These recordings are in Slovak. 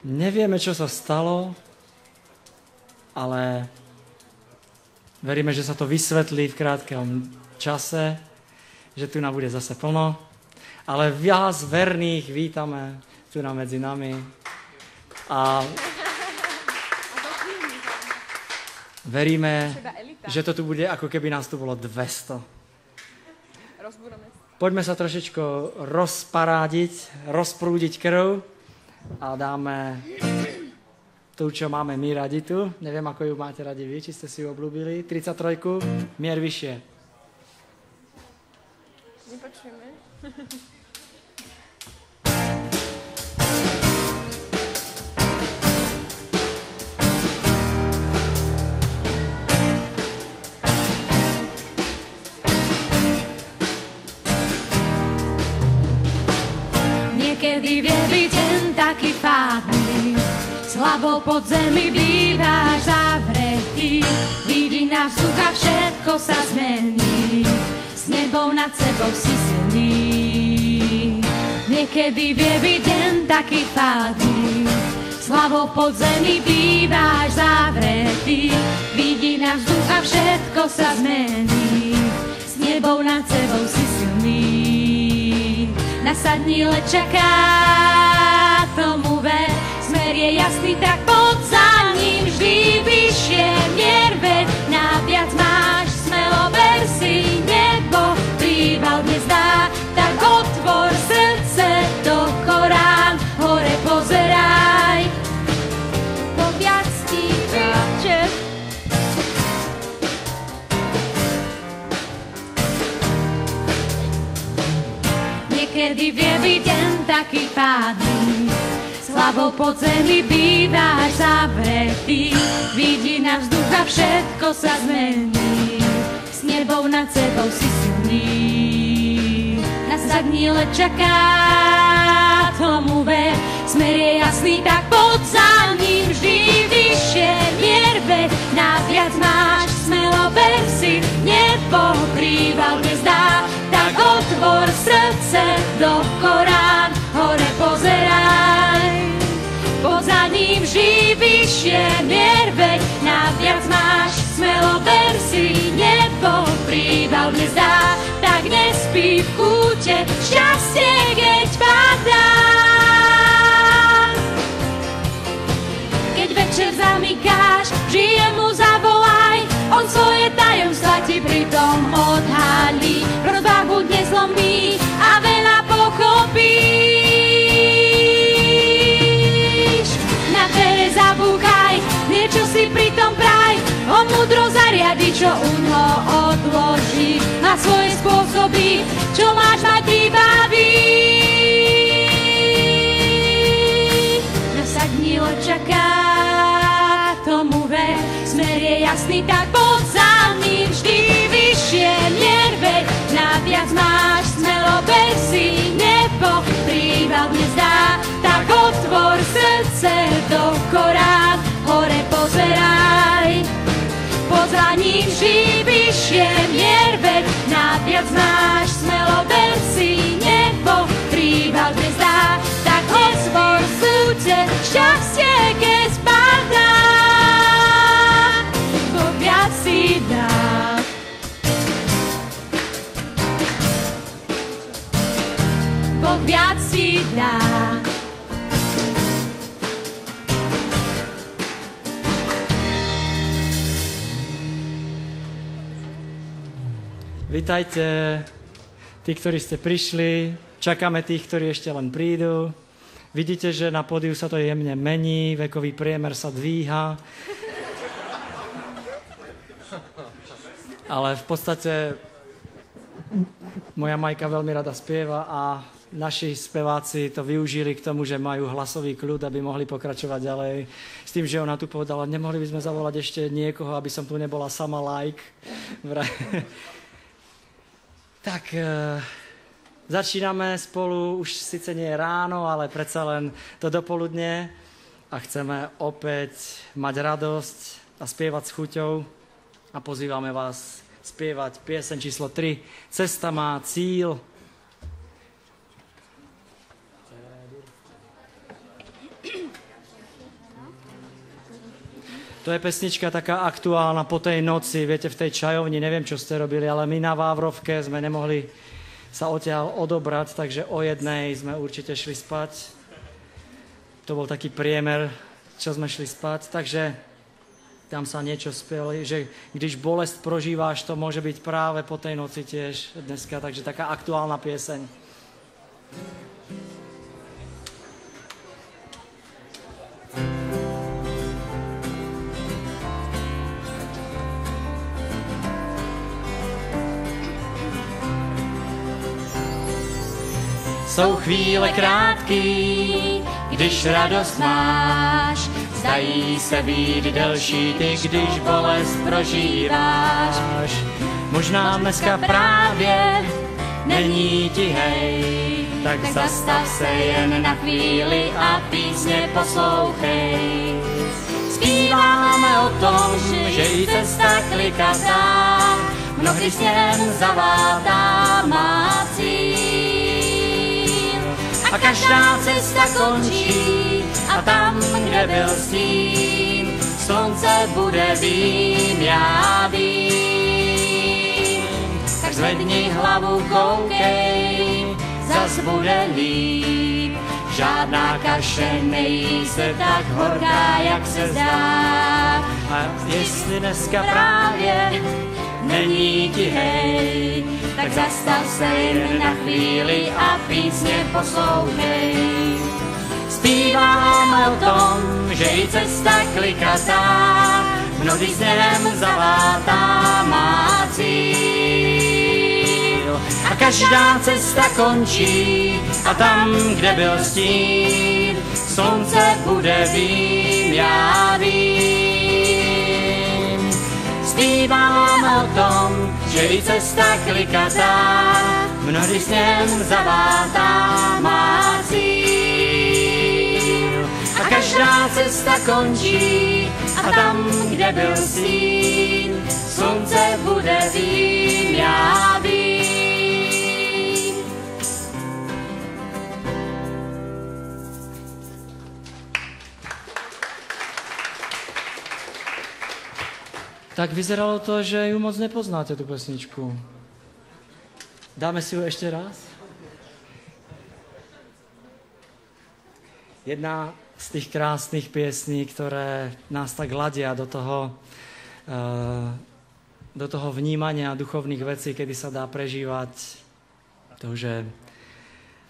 Nevieme, čo sa stalo, ale veríme, že sa to vysvetlí v krátkom čase, že tu nám bude zase plno. Ale vás verných vítame tu medzi nami. A veríme, že to tu bude, ako keby nás tu bolo 200. Poďme sa trošičku rozparádiť, rozprúdiť krv a dáme tu, čo máme my radi tu. Neviem, ako ju máte radi vy, či ste si ju obľúbili. 33, mier vyššie. Nepočujeme. Niekedy vie byť len taký pádny, slabo pod zemi býváš zavretý, vidí na vzduch a všetko sa zmení, s nebou nad sebou si silný. Niekedy vie byť len taký pádny, slabo pod zemi býváš zavretý, vidí na vzduch a všetko sa zmení, s nebou nad sebou si silný. Nasadni, leď čaká, tomu ver, smer je jasný, tak poď za ním vždy vyššie, mier veď, naviac máš, smelo ver si, nebo príval dnes dá, tak otvor srdce do Korán, hore pozeraj, po viac ti chce. Niekedy vie byť len taký pádny, slabou pod zemi býváš zavretý, vidí na vzduch a všetko sa zmení, s nebou nad sebou si silný. Nasadni, leď čaká, tomu ver, smer je jasný, tak poď za ním vždy vyššie, mier veď, naviac máš, smelo ver si, nebo príval dnes dá, tak otvor srdce do Korán, hore pozeraj, poza ním vždy vyššie, mier veď, naviac máš, smelo ver si, nebo príval dnes dá, tak nespí v kúte, šťastie keď padá. Keď večer zamykáš, žije mu zavolaj, on svoje tajomstvá ti pritom odhalí, rozvahu dnes zlomí a veľa pochopíš. Na dvere zabúchaj, niečo si pritom praj, on múdro zariadi, čo uňho odloží, a svoje spôsoby, čo máš mať vybaví. Nasadni, leď čaká, tomu ver, smer je jasný, tak poď za ním vždy vyššie, mier veď, naviac máš, smelo ver si, nebo príval dnes dá, tak otvor srdce do Korán, hore pozeraj, poza ním vždy vyššie, mier veď, naviac máš, smelo ver si, nebo príval dnes dá, tak otvor srdce, šťastie keď spadá, Boh viac si dá. Boh viac si dá. Vítajte, tí, ktorí ste prišli, čakáme tých, ktorí ešte len prídu. Vidíte, že na pódiu sa to jemne mení, vekový priemer sa dvíha. Ale v podstate moja Majka veľmi rada spieva a naši speváci to využili k tomu, že majú hlasový kľud, aby mohli pokračovať ďalej. S tým, že ona tu povedala, nemohli by sme zavolať ešte niekoho, aby som tu nebola sama like. Tak, začíname spolu, už síce nie je ráno, ale predsa len to dopoludne a chceme opäť mať radosť a spievať s chuťou a pozývame vás spievať pieseň číslo 3 Cesta má cíl. To je pesnička taká aktuálna po tej noci, viete, v tej čajovni, neviem, čo ste robili, ale my na Vávrovke sme nemohli sa odtiaľ odobrať, takže o 1:00 sme určite šli spať. To bol taký priemer, čo sme šli spať, takže tam sa niečo spieli, že když bolest prožíváš, to môže byť práve po tej noci tiež dneska, takže taká aktuálna pieseň. Jsou chvíle krátký, když radost máš, zdají se být delší ty, když bolest prožíváš. Možná dneska právě není ti hej, tak zastav se jen na chvíli a písně poslouchej. Zpíváme o tom, že i cesta klikatá, mnohdy sněm zavátá má cíl. A každá cesta končí a tam, kde byl stín, slunce bude, vím, já vím. Tak zvedni hlavu, koukej, zas bude líp. Žádná kaše nejí se tak horká, jak se zdá. A jestli dneska právě není ti hej, tak zastav se jen na chvíli a písně poslouchej. Zpíváme o tom, že i cesta klikatá, mnohdy sněm zavátá má cíl. A každá cesta končí a tam, kde byl stín, slunce bude, vím, já vím. Zpíváme o tom, že i cesta klikatá, mnohdy sněm zavátá má cíl. A každá cesta končí a tam, kde byl stín, slunce bude, vím, já vím. Tak vyzeralo to, že ju moc nepoznáte, tu pesničku. Dáme si ju ešte raz? Jedna z tých krásnych piesní, ktoré nás tak ladia do toho vnímania duchovných vecí, kedy sa dá prežívať to, že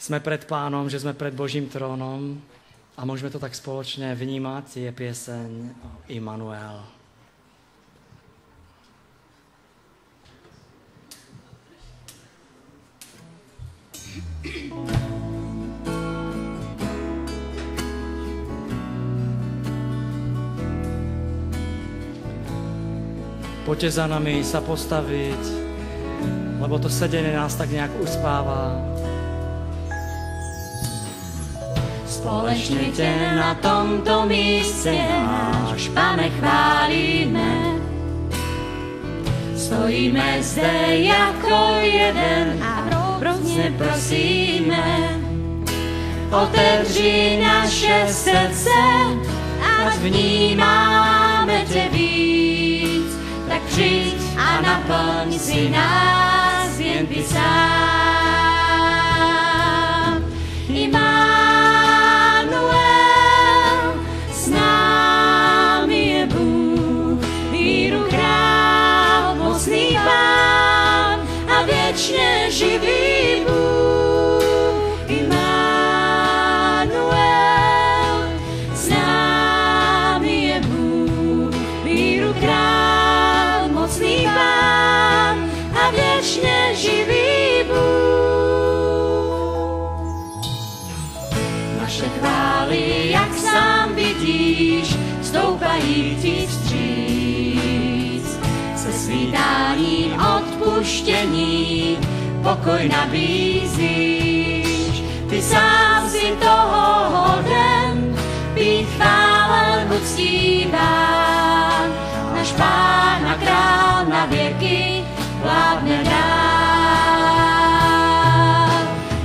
sme pred Pánom, že sme pred Božím trónom a môžeme to tak spoločne vnímať, je pieseň Immanuel. Poďte za nami sa postaviť, lebo to sedenie nás tak nejak uspáva. Společně tě na tomto místě náš Pane chválíme. Stojíme zde jako jeden a hrozně prosíme. Otevři naše srdce, ať vnímáme tě víc. Tak přijď a naplň si nás jen ty sám. Immanuel, s námi je Bůh, míru král, mocný Pán a věčně živý Bůh. Immanuel, s námi je Bůh, míru král, mocný Pán a věčně živý Bůh. Naše chvály, jak sám vidíš, stoupají ti vstříc. Se svítáním odpuštění pokoj nabízíš. Ty sám si toho hoden, být chválen, uctíván. Náš Pán a král na věky vládne dál.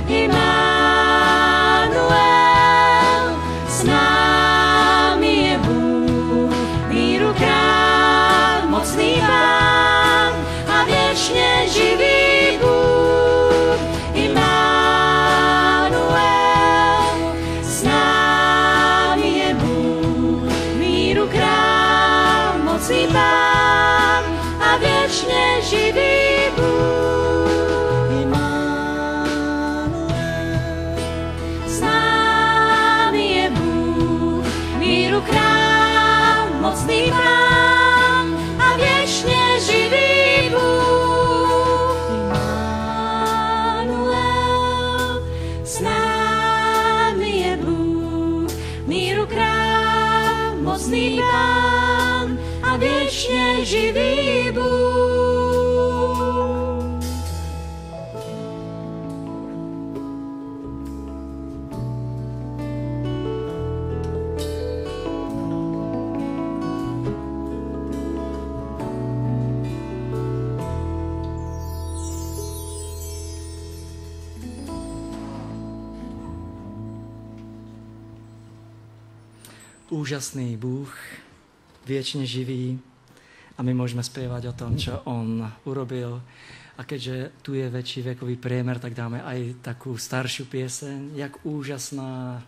Immanuel, s námi je Bůh, míru král. mocný Pán a věčně živý Bůh. S námi je Bůh, míru král, mocný Pán a věčně živý Bůh. Immanuel, s námi je Bůh, míru král, mocný Pán a věčně živý Bůh. Úžasný Bůh, viečne živý a my môžeme spievať o tom, čo On urobil. A keďže tu je väčší vekový priemer, tak dáme aj takú staršiu pieseň. Jak úžasná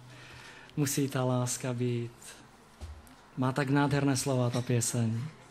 musí tá láska byť. Má tak nádherné slova tá pieseň.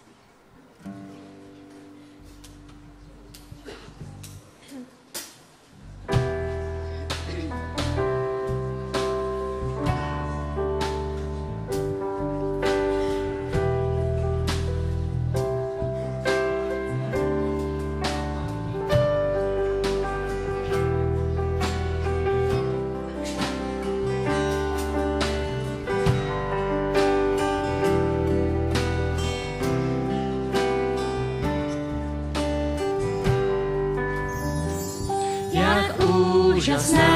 Úžasná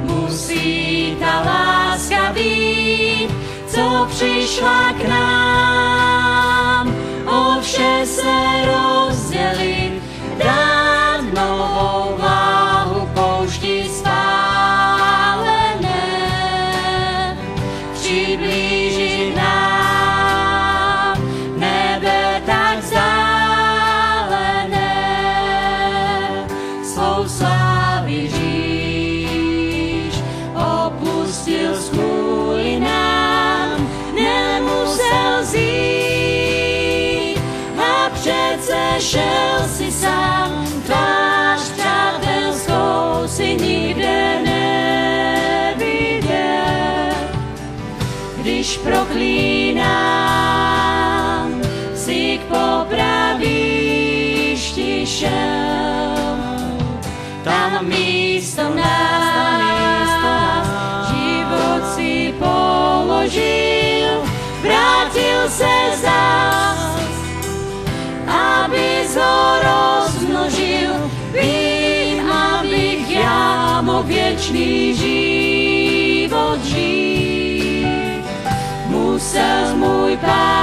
musí ta láska být, co přišla k nám, o vše se rozdělit, dát novou váhu poušti spálené, přiblížit nám nebe tak vzdálené. Svou slávy Ježíš opustil kvůli nám, nemusel zít a přece šel si sám, tvář přátelskou si nikde neviděl. Když proklínám, si k popravišti šel. Tam místo nás, život si položil, vrátil se zás, abys ho rozmnožil. Vím, abych já mohl věčný život žít. Musel můj Pán